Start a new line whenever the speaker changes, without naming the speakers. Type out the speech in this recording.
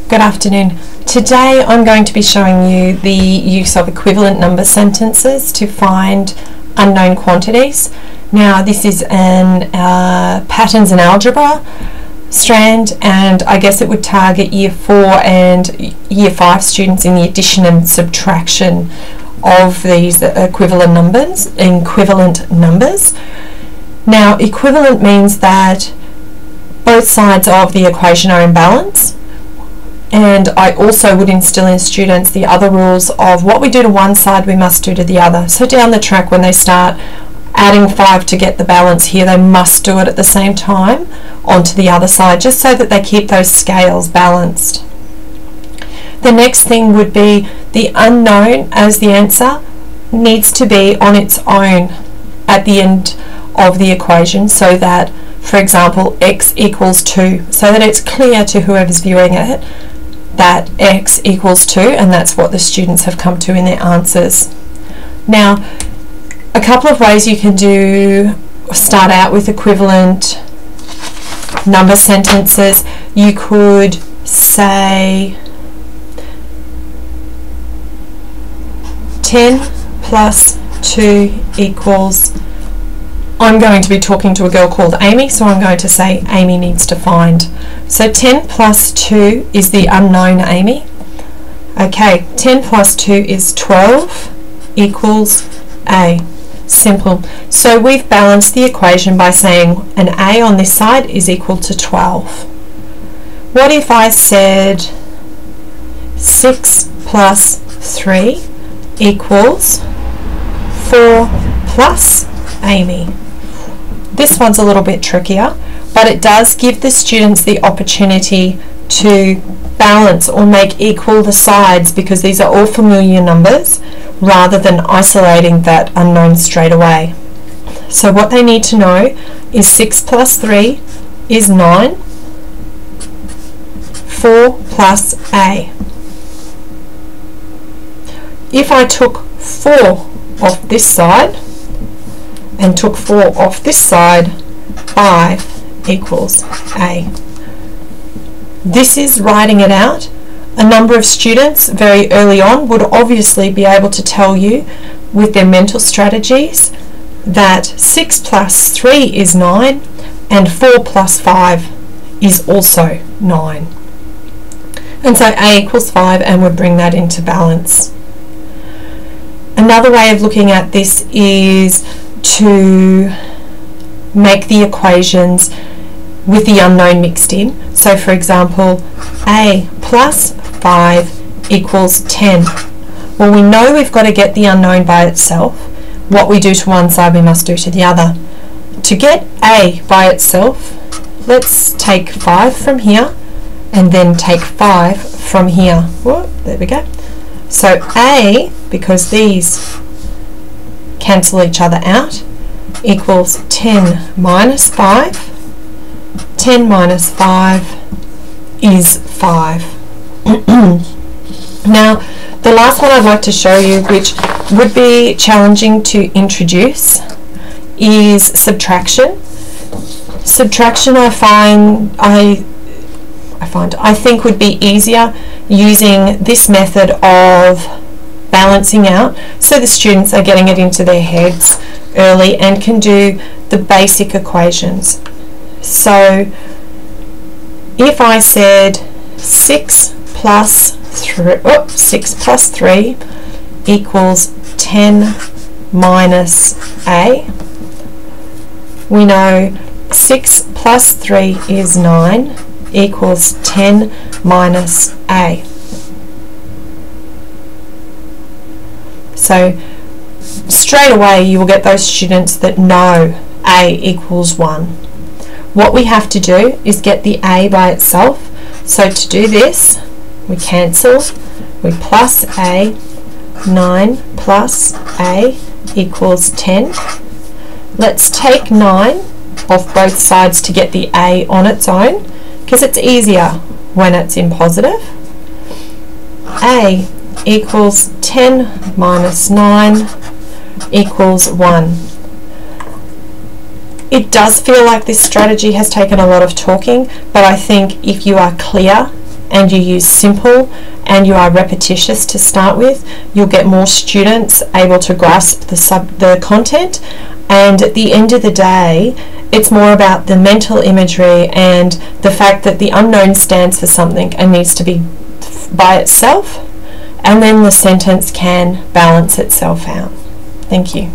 Good afternoon. Today I'm going to be showing you the use of equivalent number sentences to find unknown quantities. Now this is an patterns in algebra strand, and I guess it would target year 4 and year 5 students in the addition and subtraction of these equivalent numbers. Now equivalent means that both sides of the equation are in balance. And I also would instill in students the other rules of what we do to one side we must do to the other. So down the track when they start adding 5 to get the balance here, they must do it at the same time onto the other side, just so that they keep those scales balanced. The next thing would be the unknown as the answer needs to be on its own at the end of the equation, so that, for example, x equals 2, so that it's clear to whoever's viewing it that x equals 2, and that's what the students have come to in their answers. Now, a couple of ways you can start out with equivalent number sentences. You could say 10 plus 2 equals, I'm going to be talking to a girl called Amy, so I'm going to say Amy needs to find. So 10 plus 2 is the unknown Amy. Okay, 10 plus 2 is 12 equals A. Simple. So we've balanced the equation by saying an A on this side is equal to 12. What if I said 6 plus 3 equals 4 plus Amy? This one's a little bit trickier, but it does give the students the opportunity to balance or make equal the sides, because these are all familiar numbers, rather than isolating that unknown straight away. So what they need to know is 6 plus 3 is 9, 4 plus A. If I took 4 off this side and took 4 off this side, 5 equals A. This is writing it out. A number of students very early on would obviously be able to tell you with their mental strategies that 6 plus 3 is 9 and 4 plus 5 is also 9. And so A equals 5, and would bring that into balance. Another way of looking at this is to make the equations with the unknown mixed in. So for example, A plus 5 equals 10. Well, we know we've got to get the unknown by itself. What we do to one side we must do to the other. To get A by itself, let's take 5 from here and then take 5 from here. Whoa, there we go. So A, because these cancel each other out, equals 10 minus 5. 10 minus 5 is 5. Now, the last one I'd like to show you, which would be challenging to introduce, is subtraction. Subtraction I think would be easier using this method of balancing out, so the students are getting it into their heads early and can do the basic equations. So if I said 6 plus 3 equals 10 minus A, we know 6 plus 3 is 9 equals 10 minus A. So straight away you will get those students that know A equals 1. What we have to do is get the A by itself. So to do this, we cancel, we plus A, 9 plus A equals 10. Let's take 9 off both sides to get the A on its own, because it's easier when it's in positive. A equals 10 minus 9 equals 1. It does feel like this strategy has taken a lot of talking, but I think if you are clear and you use simple and you are repetitious to start with, you'll get more students able to grasp the content. And at the end of the day, it's more about the mental imagery and the fact that the unknown stands for something and needs to be by itself, and then the sentence can balance itself out. Thank you.